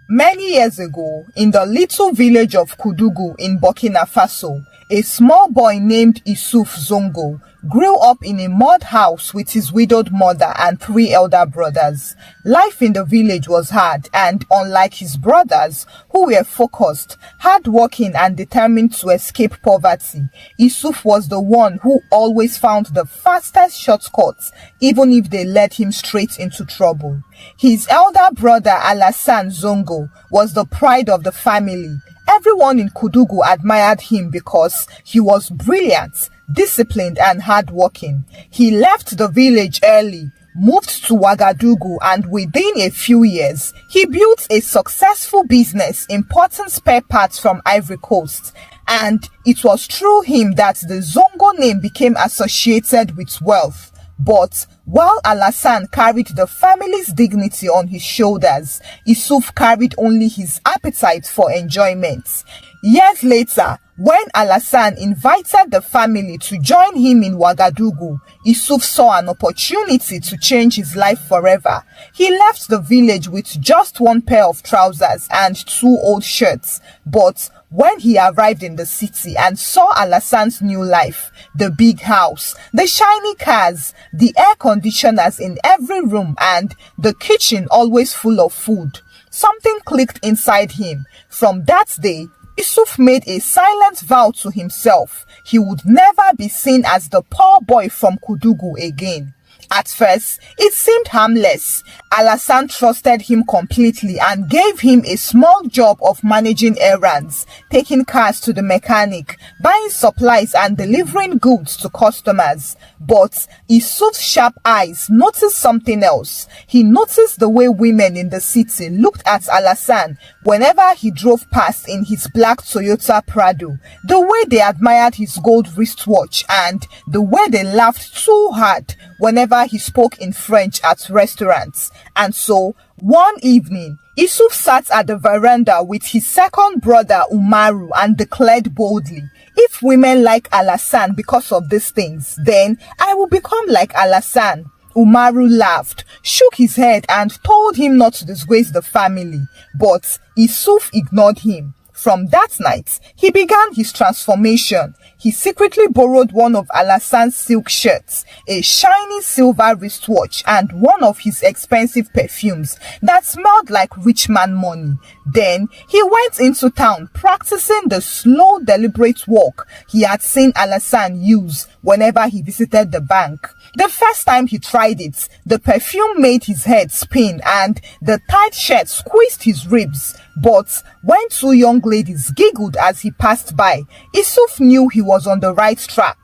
Many years ago, in the little village of Kudugu in Burkina Faso, a small boy named Issouf Zongo grew up in a mud house with his widowed mother and three elder brothers. Life in the village was hard, and unlike his brothers, who were focused, hardworking and determined to escape poverty, Issouf was the one who always found the fastest shortcuts, even if they led him straight into trouble. His elder brother Alassane Zongo was the pride of the family. Everyone in Kudugu admired him because he was brilliant, disciplined and hardworking. He left the village early, moved to Ouagadougou, and within a few years, he built a successful business importing spare parts from Ivory Coast. And it was through him that the Zongo name became associated with wealth. But while Alassane carried the family's dignity on his shoulders, Issouf carried only his appetite for enjoyment. Years later, when Alassane invited the family to join him in Ouagadougou, Issouf saw an opportunity to change his life forever. He left the village with just one pair of trousers and two old shirts. But when he arrived in the city and saw Alassane's new life, the big house, the shiny cars, the air conditioners in every room, and the kitchen always full of food, something clicked inside him. From that day, Issouf made a silent vow to himself. He would never be seen as the poor boy from Kudugu again. At first, it seemed harmless. Alassane trusted him completely and gave him a small job of managing errands, taking cars to the mechanic, buying supplies and delivering goods to customers. But Issouf's sharp eyes noticed something else. He noticed the way women in the city looked at Alassane whenever he drove past in his black Toyota Prado, the way they admired his gold wristwatch, and the way they laughed too hard whenever he spoke in French at restaurants. And so, one evening, Issouf sat at the veranda with his second brother Umaru and declared boldly, "If women like Alassane because of these things, then I will become like Alassane." Umaru laughed, shook his head and told him not to disgrace the family, but Issouf ignored him. From that night, he began his transformation. He secretly borrowed one of Alassane's silk shirts, a shiny silver wristwatch, and one of his expensive perfumes that smelled like rich man money. Then he went into town practicing the slow, deliberate walk he had seen Alassane use whenever he visited the bank. The first time he tried it, the perfume made his head spin and the tight shirt squeezed his ribs. But when two young ladies giggled as he passed by, Issouf knew he was on the right track.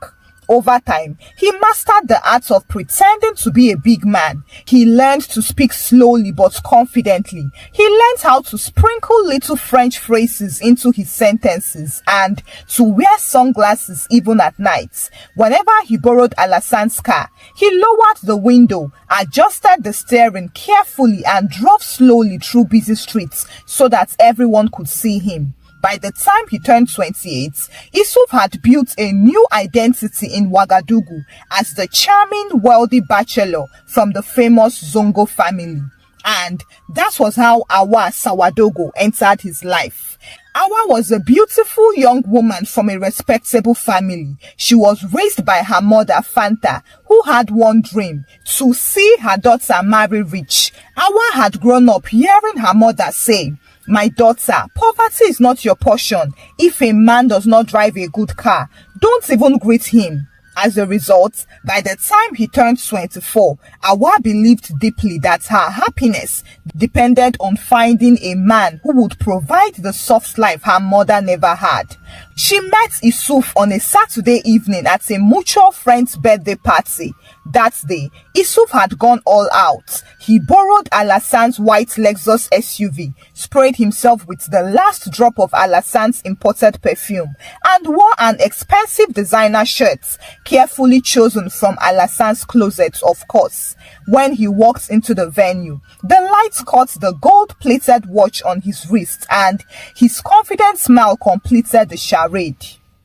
Over time, he mastered the art of pretending to be a big man. He learned to speak slowly but confidently. He learned how to sprinkle little French phrases into his sentences and to wear sunglasses even at night. Whenever he borrowed Alassane's car, he lowered the window, adjusted the steering carefully and drove slowly through busy streets so that everyone could see him. By the time he turned 28, Issouf had built a new identity in Ouagadougou as the charming, wealthy bachelor from the famous Zongo family. And that was how Awa Sawadogo entered his life. Awa was a beautiful young woman from a respectable family. She was raised by her mother Fanta, who had one dream: to see her daughter marry rich. Awa had grown up hearing her mother say, "My daughter, poverty is not your portion. If a man does not drive a good car, don't even greet him." As a result, by the time he turned 24, Awa believed deeply that her happiness depended on finding a man who would provide the soft life her mother never had. She met Issouf on a Saturday evening at a mutual friend's birthday party. That day, Issouf had gone all out. He borrowed Alassane's white Lexus SUV, sprayed himself with the last drop of Alassane's imported perfume, and wore an expensive designer shirt, carefully chosen from Alassane's closet, of course. When he walked into the venue, the lights caught the gold-plated watch on his wrist, and his confident smile completed the charade.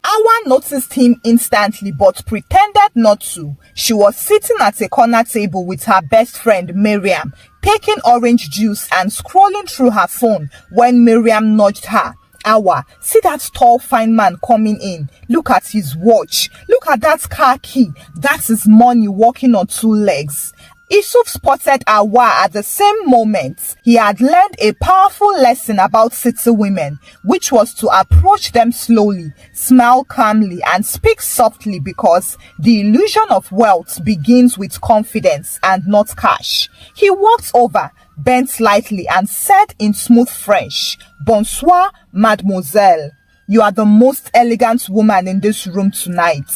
Awa noticed him instantly but pretended not to. She was sitting at a corner table with her best friend Miriam, taking orange juice and scrolling through her phone when Miriam nudged her. Awa, see that tall fine man coming in. Look at his watch. Look at that car key. That's his money walking on two legs. Yusuf spotted Awa at the same moment. He had learned a powerful lesson about city women, which was to approach them slowly, smile calmly, and speak softly because the illusion of wealth begins with confidence and not cash. He walked over, bent slightly, and said in smooth French, "Bonsoir, mademoiselle. You are the most elegant woman in this room tonight."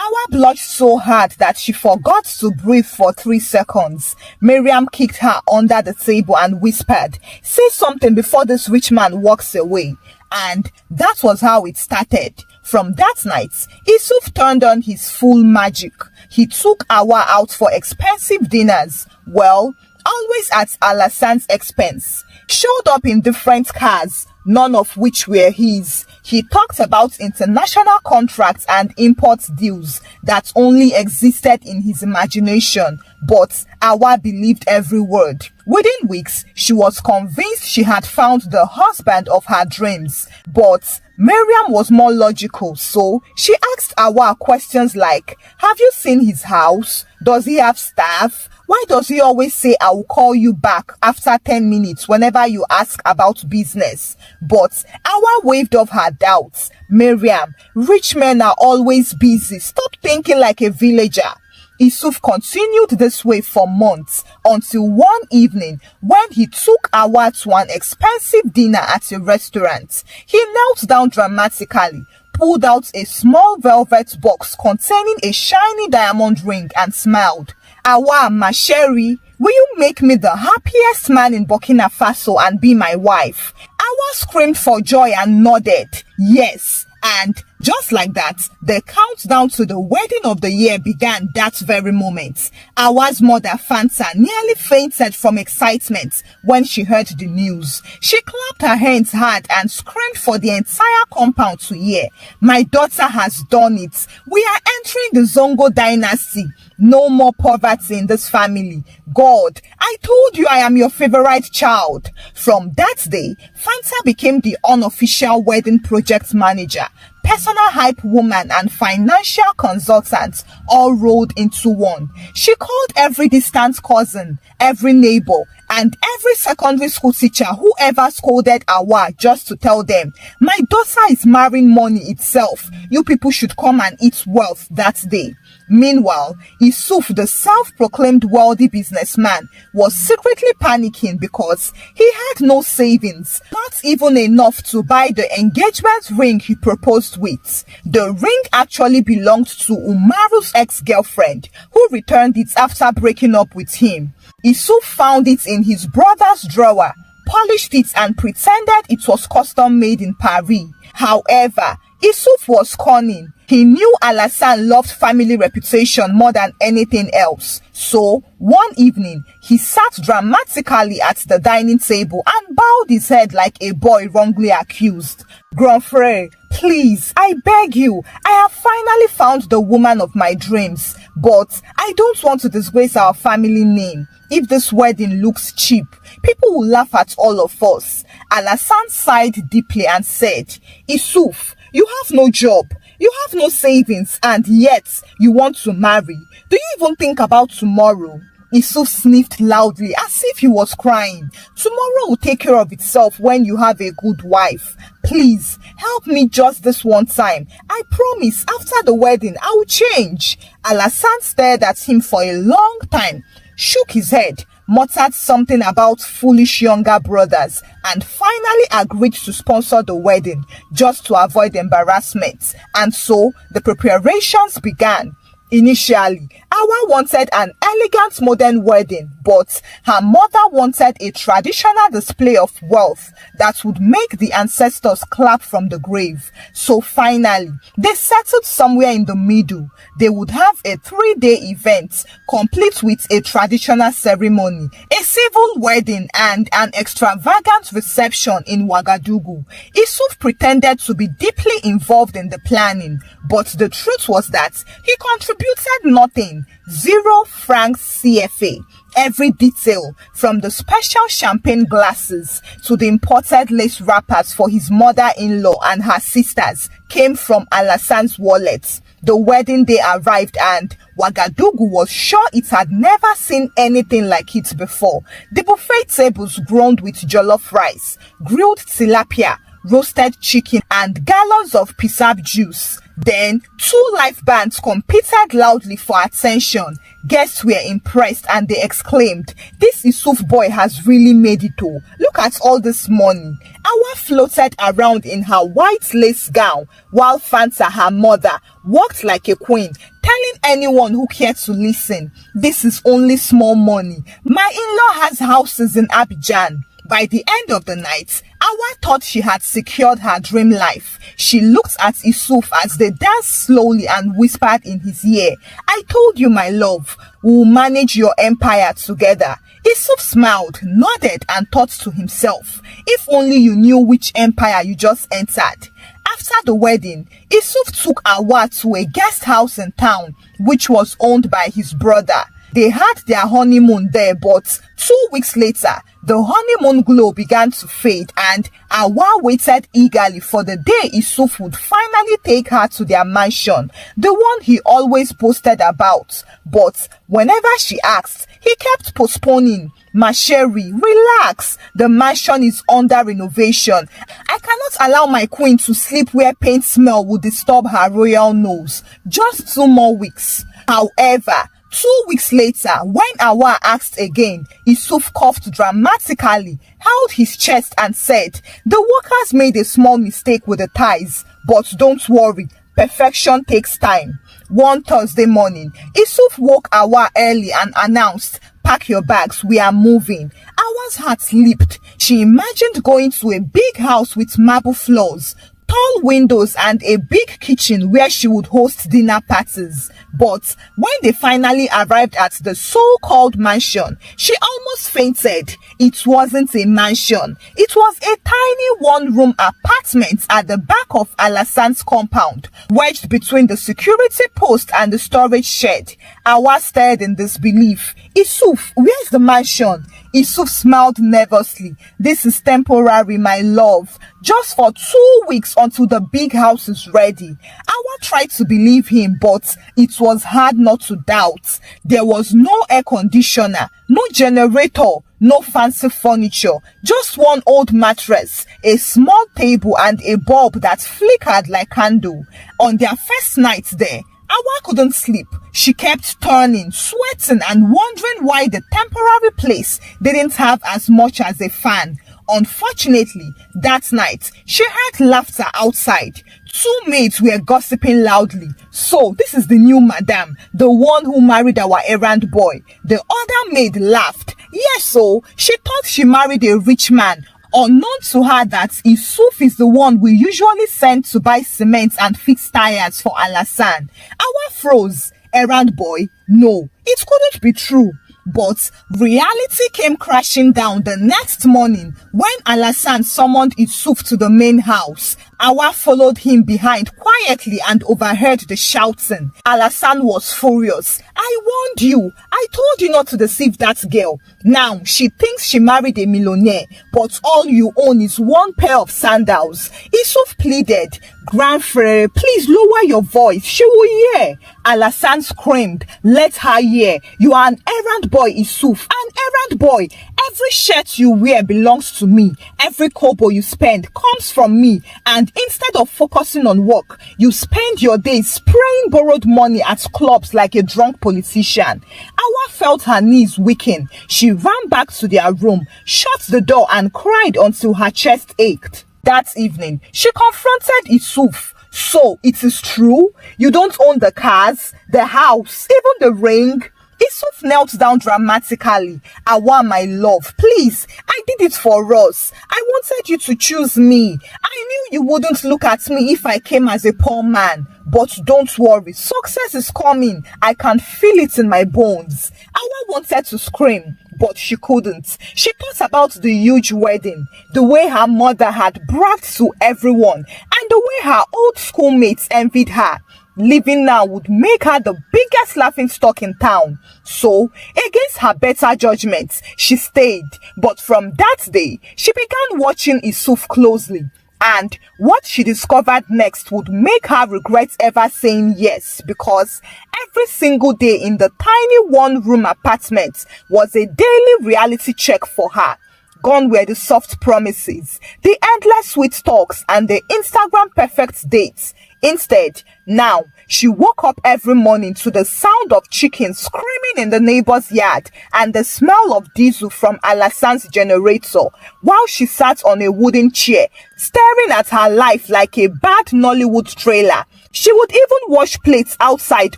Awa blushed so hard that she forgot to breathe for 3 seconds. Miriam kicked her under the table and whispered, "Say something before this rich man walks away." And that was how it started. From that night, Yusuf turned on his full magic. He took Awa out for expensive dinners. Well, always at Alassane expense. Showed up in different cars, none of which were his. He talked about international contracts and import deals that only existed in his imagination, but Awa believed every word. Within weeks, she was convinced she had found the husband of her dreams, but Miriam was more logical, so she asked Awa questions like, "Have you seen his house? Does he have staff? Why does he always say I will call you back after 10 minutes whenever you ask about business?" But Awa waved off her doubts. "Miriam, rich men are always busy. Stop thinking like a villager." Yusuf continued this way for months until one evening when he took Awa to an expensive dinner at a restaurant. He knelt down dramatically, pulled out a small velvet box containing a shiny diamond ring and smiled. "Awa, ma chérie, will you make me the happiest man in Burkina Faso and be my wife?" Awa screamed for joy and nodded, "Yes." And just like that, the countdown to the wedding of the year began that very moment. Awa's mother, Fanta, nearly fainted from excitement when she heard the news. She clapped her hands hard and screamed for the entire compound to hear. "My daughter has done it. We are entering the Zongo dynasty. No more poverty in this family. God, I told you I am your favorite child." From that day, Fanta became the unofficial wedding project manager. Personal hype woman and financial consultant all rolled into one. She called every distant cousin, every neighbor, and every secondary school teacher who ever scolded Awa just to tell them, "My daughter is marrying money itself. You people should come and eat wealth that day." Meanwhile, Yusuf, the self-proclaimed wealthy businessman, was secretly panicking because he had no savings, not even enough to buy the engagement ring he proposed with. The ring actually belonged to Umaru's ex-girlfriend, who returned it after breaking up with him. Yusuf found it in his brother's drawer, polished it and pretended it was custom made in Paris. However, Yusuf was cunning. He knew Alassane loved family reputation more than anything else. So, one evening, he sat dramatically at the dining table and bowed his head like a boy wrongly accused. "Grand frère, please, I beg you, I have finally found the woman of my dreams, but I don't want to disgrace our family name. If this wedding looks cheap, people will laugh at all of us." Alassane sighed deeply and said, "Yusuf, you have no job. You have no savings, and yet you want to marry. Do you even think about tomorrow?" Yusuf sniffed loudly as if he was crying. "Tomorrow will take care of itself when you have a good wife. Please, help me just this one time. I promise after the wedding I will change." Alassane stared at him for a long time, shook his head, muttered something about foolish younger brothers, and finally agreed to sponsor the wedding just to avoid embarrassment. And so the preparations began. Initially, Awa wanted an elegant modern wedding, but her mother wanted a traditional display of wealth that would make the ancestors clap from the grave. So finally, they settled somewhere in the middle. They would have a 3-day event, complete with a traditional ceremony, a civil wedding, and an extravagant reception in Ouagadougou. Issouf pretended to be deeply involved in the planning, but the truth was that he contributed nothing. 0 francs CFA. Every detail, from the special champagne glasses to the imported lace wrappers for his mother-in-law and her sisters, came from Alassan's wallet. The wedding day arrived and Ouagadougou was sure it had never seen anything like it before. The buffet tables groaned with jollof rice, grilled tilapia, roasted chicken, and gallons of pisab juice. Then, 2 live bands competed loudly for attention. Guests were impressed and they exclaimed, "This Issouf boy has really made it oh. Look at all this money." Awa floated around in her white lace gown, while Fanta, her mother, walked like a queen, telling anyone who cared to listen, "This is only small money. My in-law has houses in Abidjan." By the end of the night, Awa thought she had secured her dream life. She looked at Issouf as they danced slowly and whispered in his ear, "I told you, my love, we'll manage your empire together." Issouf smiled, nodded, and thought to himself, "If only you knew which empire you just entered." After the wedding, Issouf took Awa to a guest house in town, which was owned by his brother. They had their honeymoon there, but 2 weeks later, the honeymoon glow began to fade and Awa waited eagerly for the day Issouf would finally take her to their mansion, the one he always boasted about. But whenever she asked, he kept postponing. "Ma chérie, relax. The mansion is under renovation. I cannot allow my queen to sleep where paint smell would disturb her royal nose. Just 2 more weeks." However, 2 weeks later, when Awa asked again, Issouf coughed dramatically, held his chest and said, "The workers made a small mistake with the ties, but don't worry, perfection takes time." One Thursday morning, Issouf woke Awa early and announced, "Pack your bags, we are moving." Awa's heart leaped. She imagined going to a big house with marble floors, tall windows, and a big kitchen where she would host dinner parties. But when they finally arrived at the so-called mansion, she almost fainted. It wasn't a mansion. It was a tiny one-room apartment at the back of Alassan's compound, wedged between the security post and the storage shed. Awa stared in disbelief. "Issouf, where's the mansion?" Issouf smiled nervously. "This is temporary, my love. Just for 2 weeks until the big house is ready." Awa tried to believe him, but it was hard not to doubt. There was no air conditioner, no generator, no fancy furniture, just one old mattress, a small table, and a bulb that flickered like candle. On their first night there, Awa couldn't sleep. She kept turning, sweating, and wondering why the temporary place didn't have as much as a fan. Unfortunately, that night, she heard laughter outside. 2 maids were gossiping loudly. "So, this is the new madam, the one who married our errand boy." The other maid laughed. "Yes, so she thought she married a rich man." Unknown to her that Issouf is the one we usually send to buy cement and fix tires for Alassan. Awa froze. Errand boy? No, it couldn't be true. But reality came crashing down the next morning when Alassan summoned Issouf to the main house. Awa followed him behind quietly and overheard the shouting. Alassan was furious. "I warned you. I told you not to deceive that girl. Now she thinks she married a millionaire, but all you own is one pair of sandals." Issouf pleaded, "Grand frère, please lower your voice. She will hear." Alassan screamed, "Let her hear. You are an errand boy, Issouf. An errand boy. Every shirt you wear belongs to me. Every kobo you spend comes from me. And instead of focusing on work, you spend your days spraying borrowed money at clubs like a drunk politician." Awa felt her knees weaken. She ran back to their room, shut the door, and cried until her chest ached. That evening, she confronted Issouf. So it is true? You don't own the cars, the house, even the ring? Isuf knelt down dramatically. Awa, my love, please, I did it for us. I wanted you to choose me. I knew you wouldn't look at me if I came as a poor man. But don't worry, success is coming. I can feel it in my bones. Awa wanted to scream, but she couldn't. She thought about the huge wedding, the way her mother had bragged to everyone, and the way her old schoolmates envied her. Living now would make her the biggest laughingstock in town. So, against her better judgment, she stayed. But from that day, she began watching Isuf closely. And what she discovered next would make her regret ever saying yes, because every single day in the tiny one-room apartment was a daily reality check for her. Gone were the soft promises, the endless sweet talks, and the Instagram perfect dates. Instead, now, she woke up every morning to the sound of chickens screaming in the neighbor's yard and the smell of diesel from Alasan's generator, while she sat on a wooden chair, staring at her life like a bad Nollywood trailer. She would even wash plates outside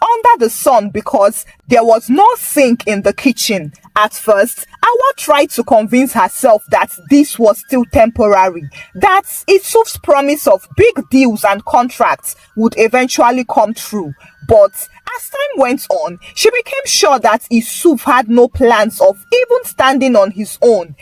under the sun because there was no sink in the kitchen. At first, Awa tried to convince herself that this was still temporary, that Isuf's promise of big deals and contracts would eventually come true. But as time went on, she became sure that Isuf had no plans of even standing on his own.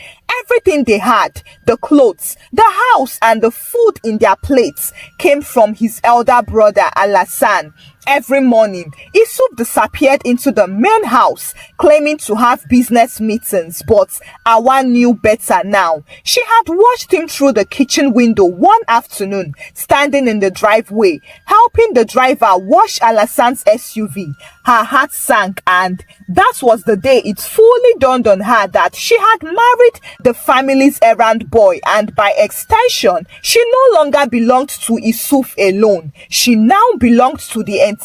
Everything they had, the clothes, the house, and the food in their plates, came from his elder brother Alasan. Every morning, Isuf disappeared into the main house, claiming to have business meetings, but Awa knew better now. She had watched him through the kitchen window one afternoon, standing in the driveway, helping the driver wash Alasan's SUV. Her heart sank, and that was the day it fully dawned on her that she had married the family's errand boy, and by extension, she no longer belonged to Isuf alone. She now belonged to the entire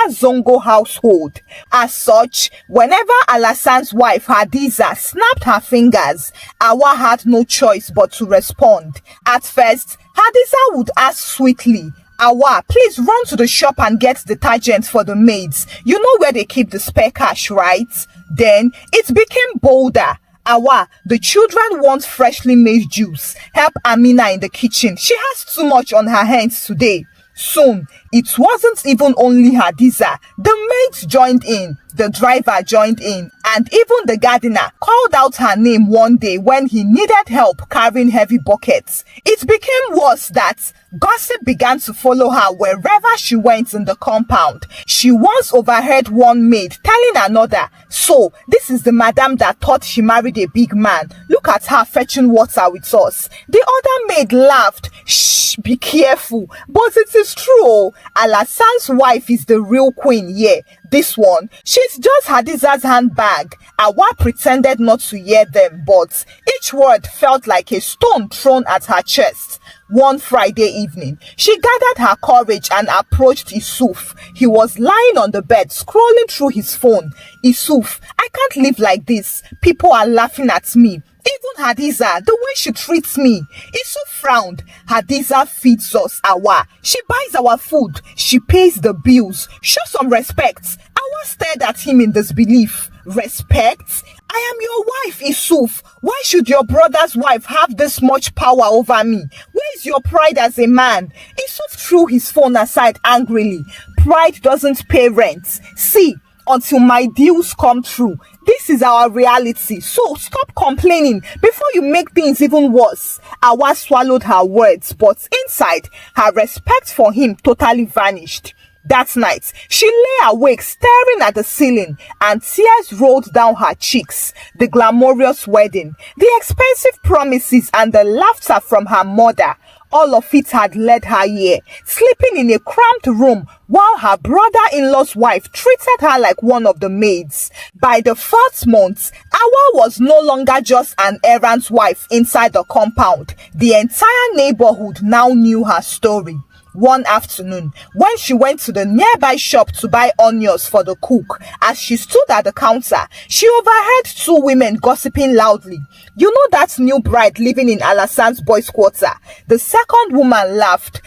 Zongo household. As such, whenever Alasan's wife Hadiza snapped her fingers, Awa had no choice but to respond. At first, Hadiza would ask sweetly, "Awa, please run to the shop and get detergent for the maids. You know where they keep the spare cash, right?" Then it became bolder. "Awa, the children want freshly made juice. Help Amina in the kitchen. She has too much on her hands today." Soon, it wasn't even only Hadiza. The maids joined in, the driver joined in, and even the gardener called out her name one day when he needed help carrying heavy buckets. It became worse that gossip began to follow her wherever she went in the compound. She once overheard one maid telling another, "So, this is the madam that thought she married a big man. Look at her fetching water with us." The other maid laughed. "Shh, be careful." But it is true. Alasan's wife is the real queen here. This one, she's just Hadiza's handbag. Awa pretended not to hear them, but each word felt like a stone thrown at her chest. One Friday evening, she gathered her courage and approached Isuf. He was lying on the bed, scrolling through his phone. "Isuf, I can't live like this. People are laughing at me. Even Hadiza, the way she treats me." Isuf frowned. "Hadiza feeds us, Awa. She buys our food. She pays the bills. Show some respect." Awa stared at him in disbelief. "Respect? I am your wife, Isuf. Why should your brother's wife have this much power over me? Where is your pride as a man?" Isuf threw his phone aside angrily. "Pride doesn't pay rent. See, until my deals come true, this is our reality. So stop complaining before you make things even worse." Awa swallowed her words, but inside, her respect for him totally vanished. That night, she lay awake staring at the ceiling, and tears rolled down her cheeks. The glamorous wedding, the expensive promises, and the laughter from her mother, all of it had led her here, sleeping in a cramped room while her brother-in-law's wife treated her like one of the maids. By the 4th month, Awa was no longer just an errand wife inside the compound. The entire neighborhood now knew her story. one afternoon when she went to the nearby shop to buy onions for the cook. As she stood at the counter, she overheard two women gossiping loudly. You know that new bride living in Alasan's boys' quarter? The second woman laughed.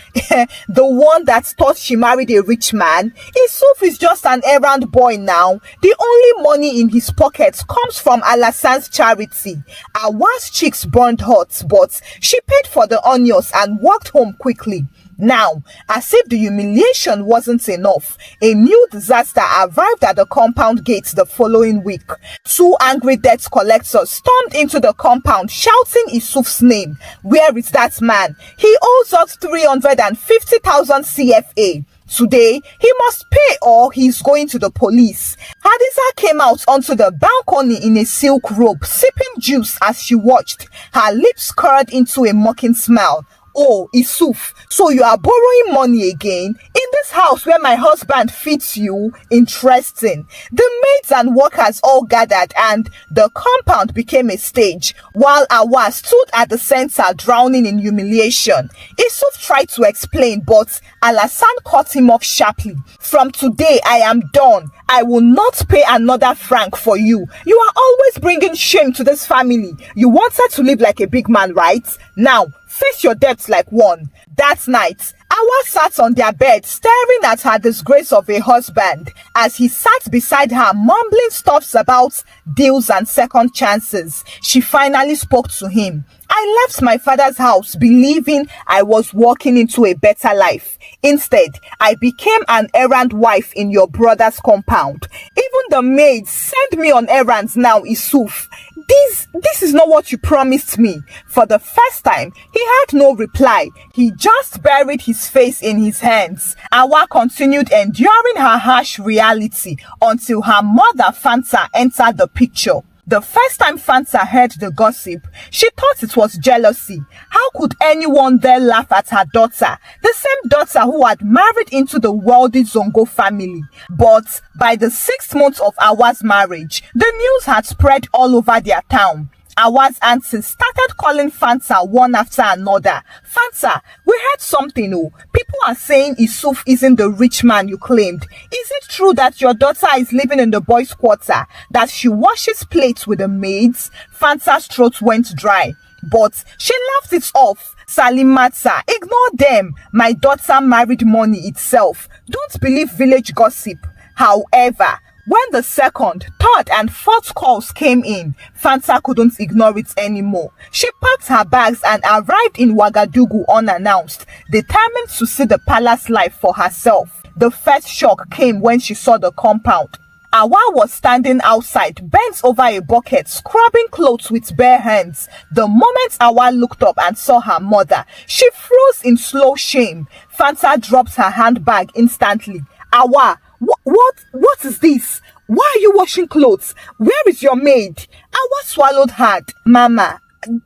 The one that thought she married a rich man? Isuf is just an errand boy now. The only money in his pockets comes from Alasan's charity. Awa's cheeks burned hot, but she paid for the onions and walked home quickly. Now, as if the humiliation wasn't enough, a new disaster arrived at the compound gates the following week. Two angry debt collectors stormed into the compound shouting Isuf's name. Where is that man? He owes us 350,000 CFA. Today, he must pay or he's going to the police. Hadiza came out onto the balcony in a silk robe, sipping juice as she watched. Her lips curled into a mocking smile. Oh, Isuf, so you are borrowing money again? In this house where my husband feeds you? Interesting. The maids and workers all gathered and the compound became a stage, while Awa stood at the center drowning in humiliation. Isuf tried to explain, but Alasan cut him off sharply. From today, I am done. I will not pay another franc for you. You are always bringing shame to this family. You wanted to live like a big man, right? Now, face your debts like one. That night, Awa sat on their bed staring at her disgrace of a husband as he sat beside her mumbling stuffs about deals and second chances. She finally spoke to him. I left my father's house believing I was walking into a better life. Instead, I became an errand wife in your brother's compound. Even the maids send me on errands now, Isuf. This is not what you promised me. For the first time, he had no reply. He just buried his face in his hands. Awa continued enduring her harsh reality until her mother Fanta entered the picture. The first time Fanta heard the gossip, she thought it was jealousy. How could anyone dare laugh at her daughter, the same daughter who had married into the wealthy Zongo family? But by the 6th month of Awa's marriage, the news had spread all over their town. Awa's aunties started calling Fanta one after another. Fanta, we heard something. Oh, people are saying Isuf isn't the rich man you claimed. Is it true that your daughter is living in the boys' quarter, that she washes plates with the maids? Fanta's throat went dry, but she laughed it off. Salimata, ignore them. My daughter married money itself. Don't believe village gossip. However, when the 2nd, 3rd and 4th calls came in, Fanta couldn't ignore it anymore. She packed her bags and arrived in Ouagadougou unannounced, determined to see the palace life for herself. The first shock came when she saw the compound. Awa was standing outside, bent over a bucket, scrubbing clothes with bare hands. The moment Awa looked up and saw her mother, she froze in slow shame. Fanta dropped her handbag instantly. Awa, what is this? Why are you washing clothes? Where is your maid? Awa swallowed hard. Mama,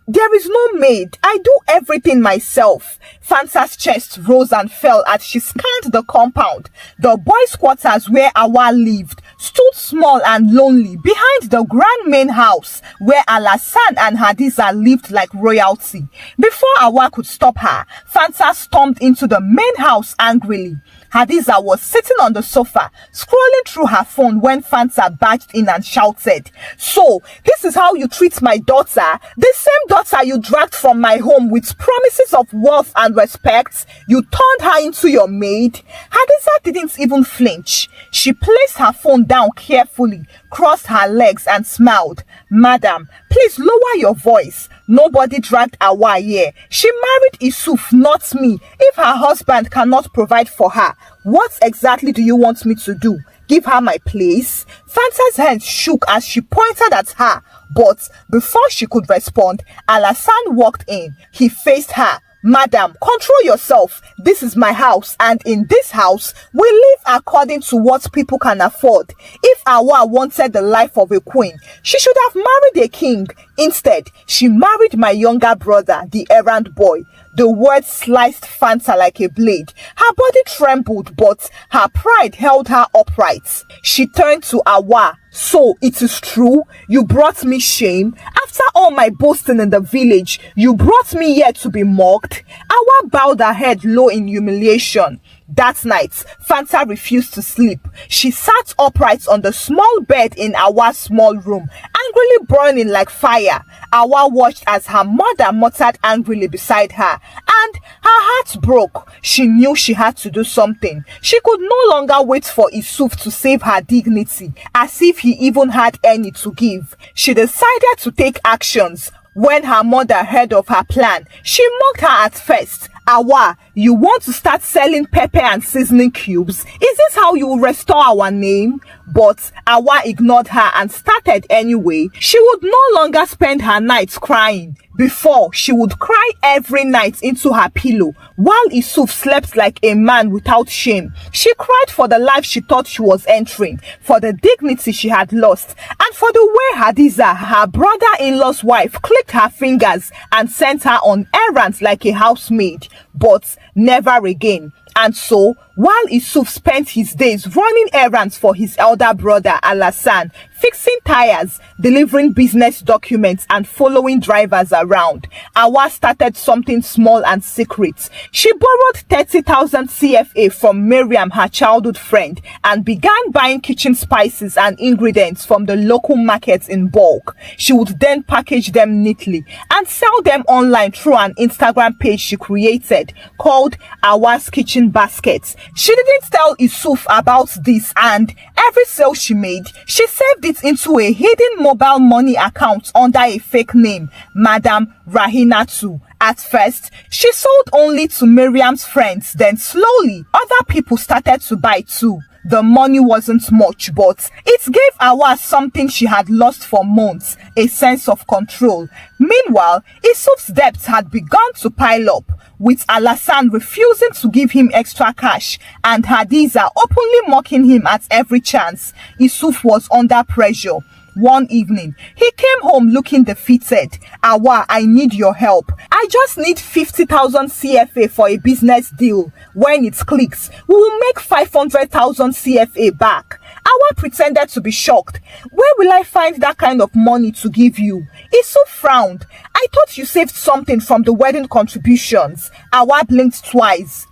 there is no maid. I do everything myself. Fanta's chest rose and fell as she scanned the compound. The boys' quarters where Awa lived stood small and lonely behind the grand main house where Alasan and Hadiza lived like royalty. Before Awa could stop her, Fanta stormed into the main house angrily. Hadiza was sitting on the sofa, scrolling through her phone when Fanta barged in and shouted, "So, this is how you treat my daughter? The same daughter you dragged from my home with promises of wealth and respect? You turned her into your maid?" Hadiza didn't even flinch. She placed her phone down carefully, crossed her legs and smiled. "Madam, please lower your voice. Nobody dragged Awa here. She married Isuf, not me. If her husband cannot provide for her, what exactly do you want me to do? Give her my place?" Fanta's hands shook as she pointed at her, but before she could respond, Alasan walked in. He faced her. "Madam, control yourself. This is my house, and in this house, we live according to what people can afford. If Awa wanted the life of a queen, she should have married a king. Instead, she married my younger brother, the errand boy. The words sliced Fanta like a blade. Her body trembled, but her pride held her upright. She turned to Awa. So it is true, you brought me shame. After all my boasting in the village, you brought me here to be mocked. Awa bowed her head low in humiliation. That night, Fanta refused to sleep. She sat upright on the small bed in Awa's small room, angrily burning like fire. Awa watched as her mother muttered angrily beside her, and her heart broke. She knew she had to do something. She could no longer wait for Isuf to save her dignity, as if he even had any to give. She decided to take actions. When her mother heard of her plan, she mocked her at first. Awa, you want to start selling pepper and seasoning cubes? Is this how you will restore our name? But Awa ignored her and started anyway. She would no longer spend her nights crying. Before, she would cry every night into her pillow, while Isuf slept like a man without shame. She cried for the life she thought she was entering, for the dignity she had lost, and for the way Hadiza, her brother-in-law's wife, clicked her fingers and sent her on errands like a housemaid. But never again. And so, while Isuf spent his days running errands for his elder brother Alassane, fixing tires, delivering business documents, and following drivers around, Awa started something small and secret. She borrowed 30,000 CFA from Miriam, her childhood friend, and began buying kitchen spices and ingredients from the local markets in bulk. She would then package them neatly and sell them online through an Instagram page she created called Awa's Kitchen Baskets. She didn't tell Isuf about this, and every sale she made, she saved it into a hidden mobile money account under a fake name, Madam Rahinatu. At first, she sold only to Miriam's friends, then slowly, other people started to buy too. The money wasn't much, but it gave Awa something she had lost for months, a sense of control. Meanwhile, Isuf's debts had begun to pile up, with Alassane refusing to give him extra cash and Hadiza openly mocking him at every chance. Isuf was under pressure. One evening, he came home looking defeated. Awa, I need your help. I just need 50,000 CFA for a business deal. When it clicks, we will make 500,000 CFA back. Awa pretended to be shocked. Where will I find that kind of money to give you? Isuf frowned. I thought you saved something from the wedding contributions. Awa blinked twice.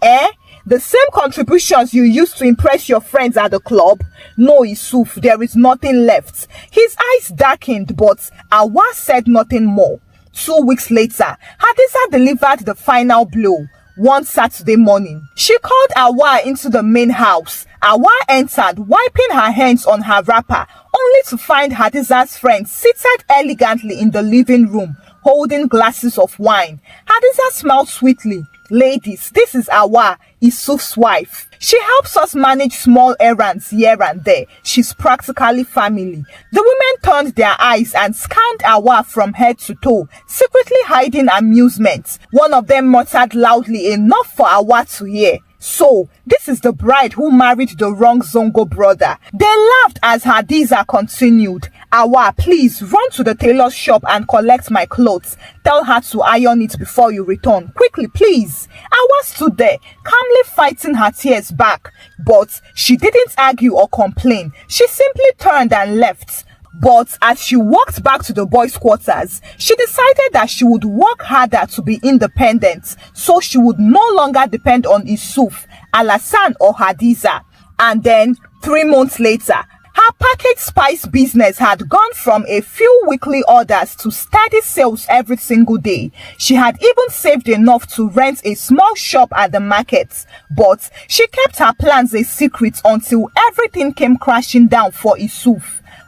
The same contributions you used to impress your friends at the club? No, Isuf, there is nothing left. His eyes darkened, but Awa said nothing more. 2 weeks later, Hadiza delivered the final blow. One Saturday morning, she called Awa into the main house. Awa entered, wiping her hands on her wrapper, only to find Hadiza's friend seated elegantly in the living room, holding glasses of wine. Hadiza smiled sweetly. Ladies, this is Awa, Isuf's wife. She helps us manage small errands here and there. She's practically family. The women turned their eyes and scanned Awa from head to toe, secretly hiding amusement. One of them muttered loudly enough for Awa to hear. So, this is the bride who married the wrong Zongo brother. They laughed as Hadiza continued. Awa, please run to the tailor's shop and collect my clothes. Tell her to iron it before you return. Quickly, please. Awa stood there, calmly fighting her tears back. But she didn't argue or complain. She simply turned and left. But as she walked back to the boys' quarters, she decided that she would work harder to be independent, so she would no longer depend on Isuf, Alassane or Hadiza. And then, 3 months later, her packaged spice business had gone from a few weekly orders to steady sales every single day. She had even saved enough to rent a small shop at the market. But she kept her plans a secret until everything came crashing down for Isuf.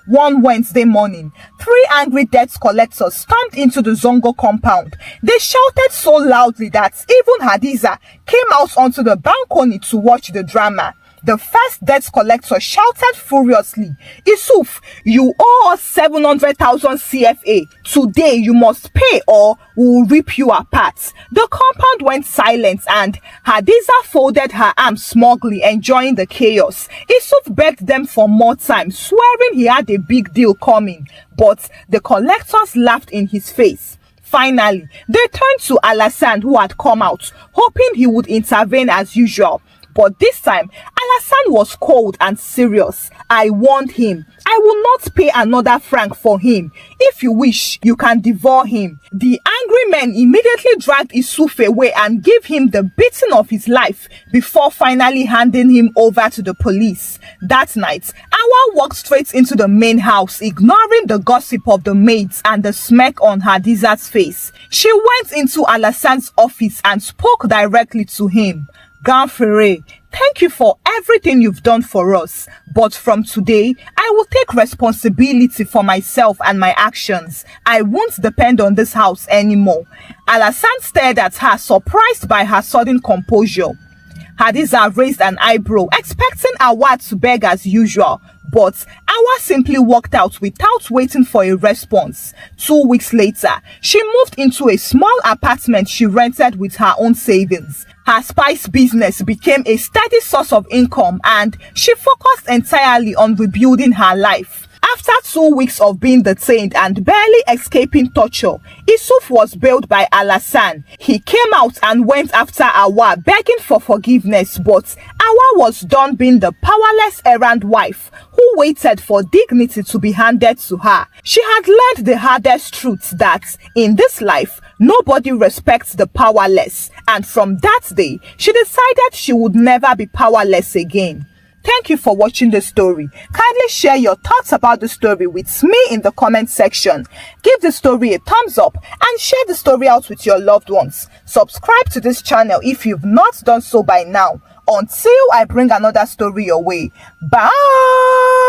One Wednesday morning, 3 angry debt collectors stormed into the Zongo compound. They shouted so loudly that even Hadiza came out onto the balcony to watch the drama. The first debt collector shouted furiously, Isuf, you owe us 700,000 CFA. Today you must pay or we will rip you apart. The compound went silent and Hadiza folded her arms smugly, enjoying the chaos. Isuf begged them for more time, swearing he had a big deal coming. But the collectors laughed in his face. Finally, they turned to Alassane, who had come out, hoping he would intervene as usual. But this time, Alassane was cold and serious. I warned him. I will not pay another franc for him. If you wish, you can devour him. The angry men immediately dragged Issoufou away and gave him the beating of his life before finally handing him over to the police. That night, Awa walked straight into the main house, ignoring the gossip of the maids and the smirk on Hadiza's face. She went into Alassane's office and spoke directly to him. Grand Frere, thank you for everything you've done for us, but from today, I will take responsibility for myself and my actions. I won't depend on this house anymore. Alassane stared at her, surprised by her sudden composure. Hadiza raised an eyebrow, expecting Awa to beg as usual, but Awa simply walked out without waiting for a response. 2 weeks later, she moved into a small apartment she rented with her own savings. Her spice business became a steady source of income and she focused entirely on rebuilding her life. After 2 weeks of being detained and barely escaping torture, Issoufou was bailed by Alassane. He came out and went after Awa, begging for forgiveness, but Awa was done being the powerless errand wife who waited for dignity to be handed to her. She had learned the hardest truth that, in this life, nobody respects the powerless, and from that day, she decided she would never be powerless again. Thank you for watching the story. Kindly share your thoughts about the story with me in the comment section. Give the story a thumbs up and share the story out with your loved ones. Subscribe to this channel if you've not done so by now. Until I bring another story your way. Bye!